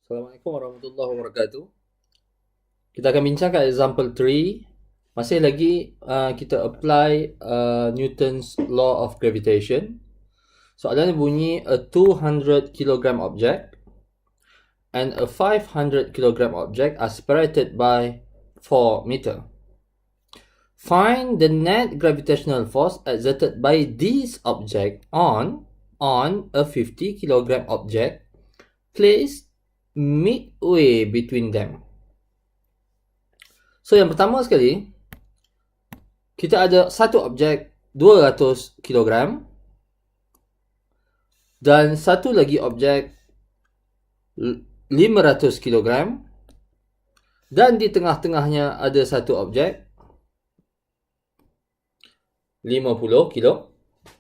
Assalamualaikum warahmatullahi wabarakatuh. Kita akan bincangkan example 3. Masih lagi kita apply Newton's law of gravitation. Soalan bunyi a 200 kg object and a 500 kg object are separated by 4 meter. Find the net gravitational force exerted by this object on a 50 kg object placed midway between them. So yang pertama sekali, kita ada satu objek 200 kg dan satu lagi objek 500 kg dan di tengah-tengahnya ada satu objek 50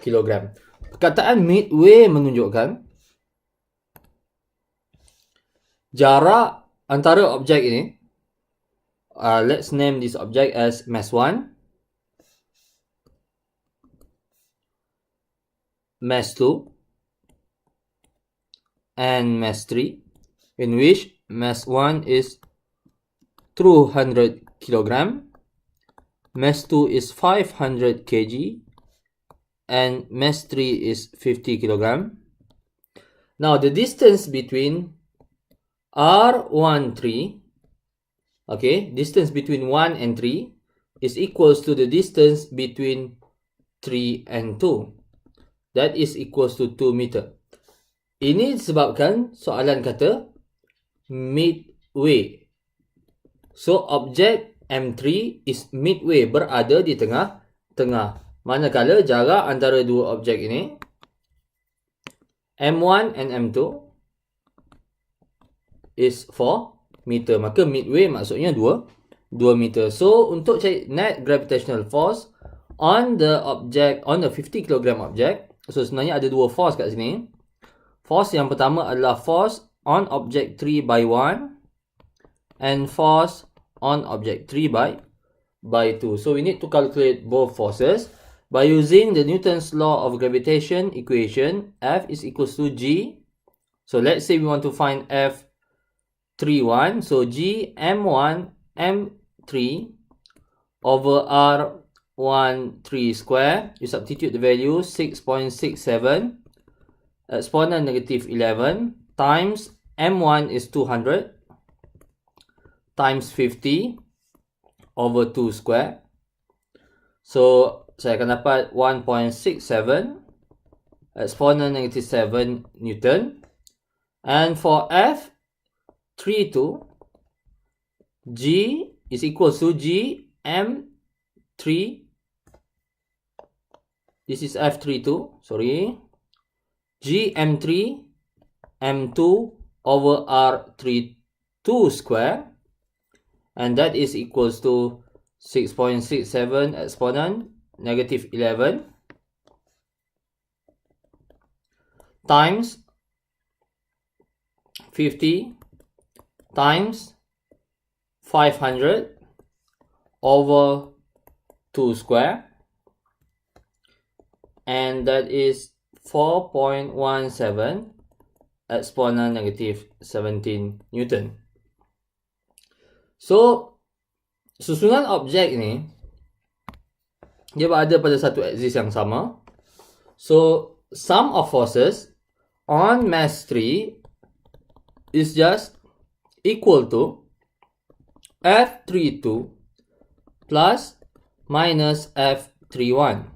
kg. Perkataan midway menunjukkan jarak antara objek ini. Let's name this object as mass 1, mass 2, and mass 3, in which mass 1 is 200 kg, mass 2 is 500 kg, and mass 3 is 50 kg. Now the distance between R13, okay, distance between 1 and 3 is equals to the distance between 3 and 2. That is equals to 2 meter. Ini disebabkan soalan kata midway. So, objek M3 is midway, berada di tengah-tengah. Manakala jarak antara dua objek ini, M1 and M2, is 4 meter. Maka midway maksudnya 2 meter. So, untuk cari net gravitational force on the object, on the 50 kg object, so sebenarnya ada dua force kat sini. Force yang pertama adalah force on object 3 by 1 and force on object 3 by 2. So, we need to calculate both forces by using the Newton's law of gravitation equation. F is equals to G. So, let's say we want to find F31. So, G M1 M3 over R13 square. You substitute the value 6.67 exponent negative 11 times M1 is 200 times 50 over 2 square. So, saya akan dapat 1.67 exponent negative 7 Newton. And for F32, G is equals to G M3. This is F32, sorry. G M3 M2 over R32 square. And that is equals to 6.67 exponent negative 11 times 50 times 500 over 2 square, and that is 4.17 exponent negative 17 Newton. So, susunan objek ini dia berada pada satu axis yang sama. So, sum of forces on mass 3 is just equal to F32 plus minus F31.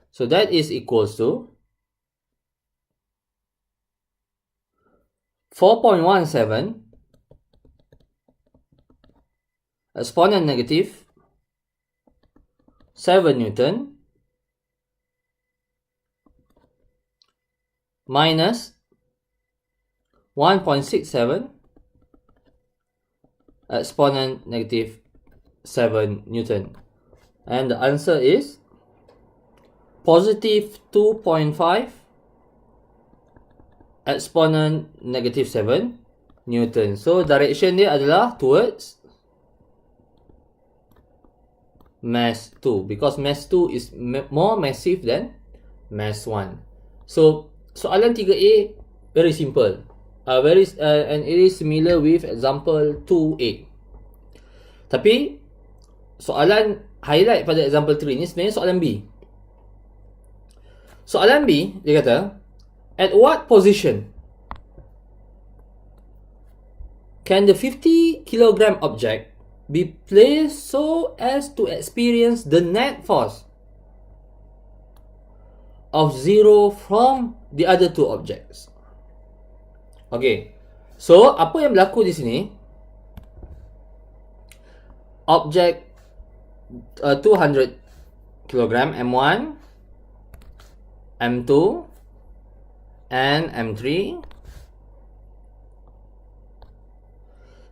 So, that is equals to 4.17 exponent negative 7 Newton minus 1.67 exponent negative 7 Newton. And the answer is positive 2.5 exponent negative 7 Newton. So, direction dia adalah towards mass 2, because mass 2 is more massive than mass 1. So, soalan 3A very simple. and it is similar with example 2A. Tapi soalan highlight pada example 3 ni sebenarnya soalan B. Soalan B dia kata, at what position can the 50 kg object be placed so as to experience the net force of 0 from the other two objects? Okay, so apa yang berlaku di sini? Objek 200 kg M1, M2 and M3.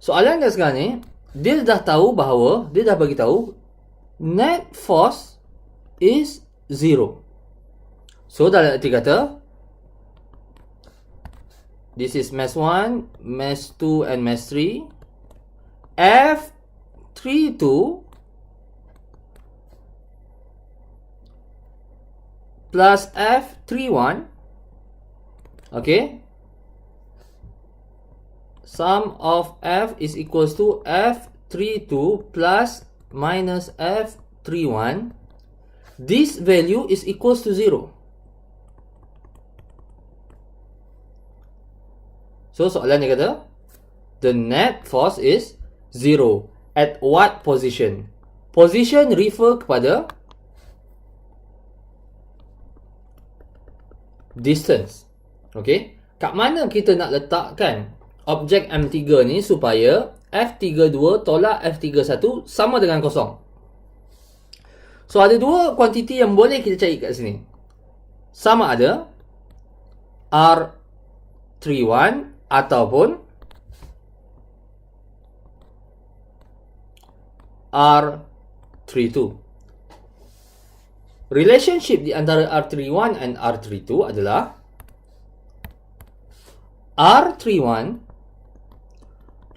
Soalan dia sekarang ni, dia dah tahu bahawa, dia dah bagi tahu net force is 0. So dalam arti kata, this is mass 1, mass 2 and mass 3. F32 plus F31, okay, sum of F is equals to F32 plus minus F31. This value is equals to 0. So soalan dia kata, the net force is 0. At what position? Position refer kepada distance. Okay, kat mana kita nak letakkan objek M3 ni supaya F32 tolak F31 sama dengan kosong? So ada dua kuantiti yang boleh kita cari kat sini. Sama ada R31 ataupun R32. Relationship di antara R31 and R32 adalah R31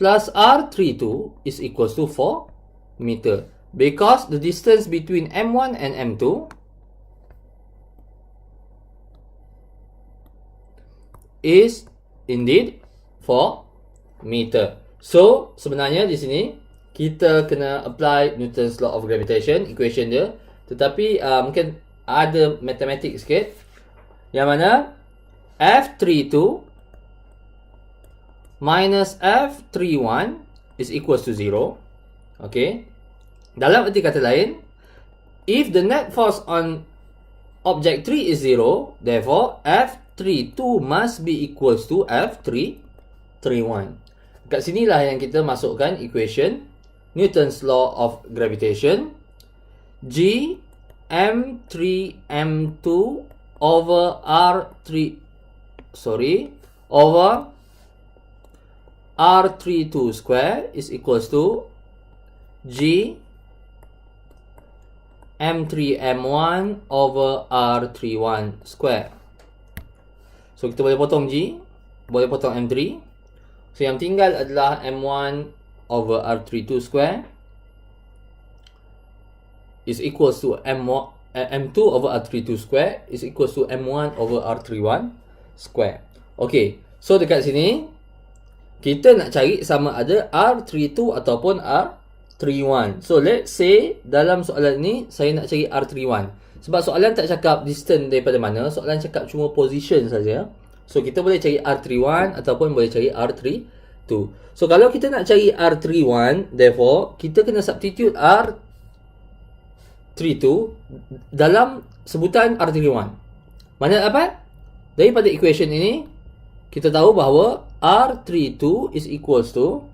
plus R32 is equals to 4 meter. Because the distance between M1 and M2 is indeed 4 meter. So sebenarnya di sini kita kena apply Newton's law of gravitation, equation dia. Tetapi mungkin ada matematik sikit, yang mana F32 minus F31 is equals to 0. Okay, dalam arti kata lain, if the net force on object 3 is 0, therefore F32 must be equals to F31. Kat sinilah yang kita masukkan equation Newton's law of gravitation. G M3 M2 over over R32 square is equals to G M3 M1 over R31 square. So kita boleh potong G, boleh potong M3. So yang tinggal adalah M1 over R32 square is equals to M2 over R32 square is equals to M1 over R31 square. Okay, so dekat sini kita nak cari sama ada R32 ataupun R31. So let's say dalam soalan ni saya nak cari R31. Sebab soalan tak cakap distance daripada mana, soalan cakap cuma position saja. So kita boleh cari R31 ataupun boleh cari R32. So kalau kita nak cari R31, therefore kita kena substitute R32 dalam sebutan R31. Mana dapat? Daripada equation ini kita tahu bahawa R32 is equals to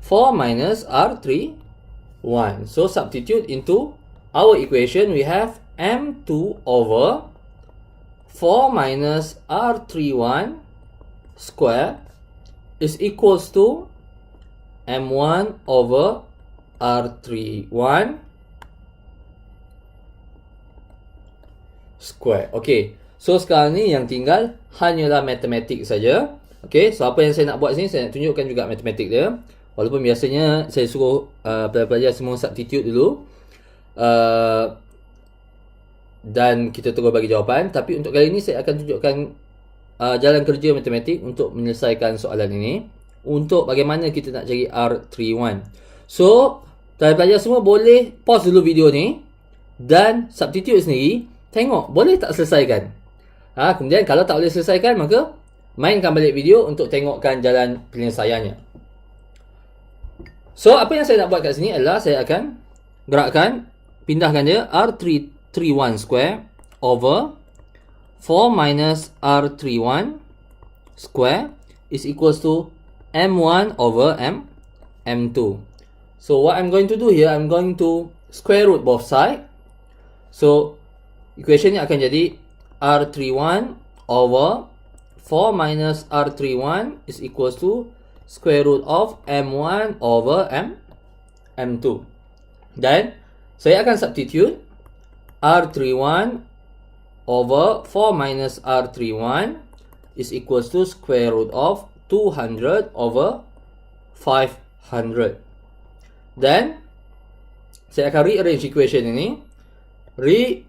4 minus R31. So substitute into our equation, we have M2 over 4 minus R31 square is equals to M1 over R31 square. Okay, so sekarang ni yang tinggal hanyalah matematik saja. Okay, so apa yang saya nak buat sini, saya nak tunjukkan juga matematik dia. Walaupun biasanya saya suruh pelajar-pelajar semua substitute dulu dan kita terus bagi jawapan. Tapi untuk kali ini saya akan tunjukkan jalan kerja matematik untuk menyelesaikan soalan ini. Untuk bagaimana kita nak cari R31. So, pelajar semua boleh pause dulu video ni dan substitute sendiri. Tengok boleh tak selesaikan. Kemudian kalau tak boleh selesaikan, maka mainkan balik video untuk tengokkan jalan penyelesaiannya. So, apa yang saya nak buat kat sini adalah saya akan gerakkan, pindahkan dia R331 square over 4 minus R31 square is equals to M1 over M2. So what I'm going to do here, I'm going to square root both sides. So equation ni akan jadi R31 over 4 minus R31 is equals to square root of M1 over M2. Dan saya akan substitute R31 over 4 minus R31 is equals to square root of 200 over 500. Then saya akan rearrange equation ini.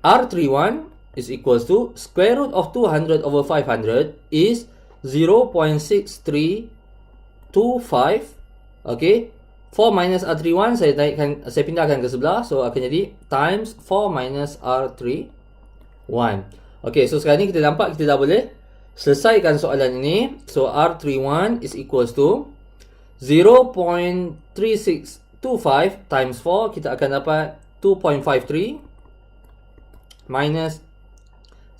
R31 is equals to square root of 200 over 500 is 0.6325. Okay, 4 minus R31 saya pindahkan ke sebelah, so akan jadi times 4 minus R31. Okay, so sekarang ni kita nampak kita dah boleh selesaikan soalan ini. So R31 is equals to 0.3625 times 4, kita akan dapat 2.53 minus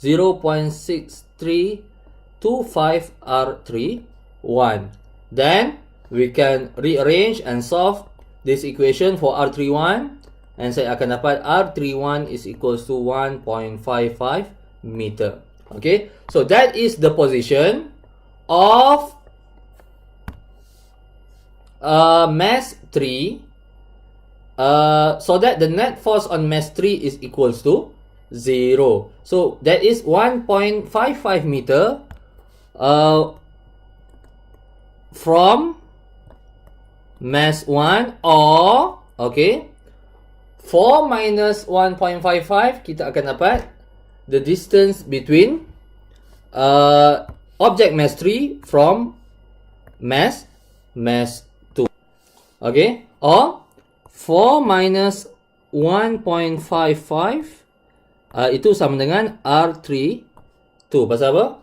0.6325 R31. Then we can rearrange and solve this equation for R31, and saya akan dapat R31 is equals to 1.55 meter. Okay, so that is the position of mass 3, so that the net force on mass 3 is equals to 0. So that is 1.55 meter from mass 1, or okay, 4 minus 1.55, kita akan dapat the distance between object mass 3 from mass 2. Okay, or 4 minus 1.55 itu sama dengan R32. Pasal apa?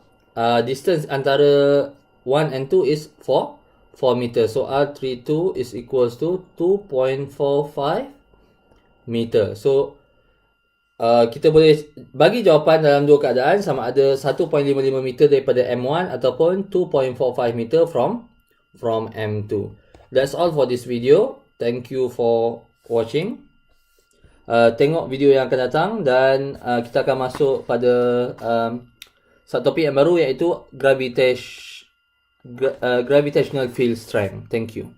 Distance antara 1 and 2 is 4 meter. So R32 is equals to 2.45 meter. So kita boleh bagi jawapan dalam dua keadaan, sama ada 1.55 meter daripada M1 ataupun 2.45 meter from M2. That's all for this video. Thank you for watching. Tengok video yang akan datang, dan kita akan masuk pada satu topik yang baru, iaitu gravitational field strength. Thank you.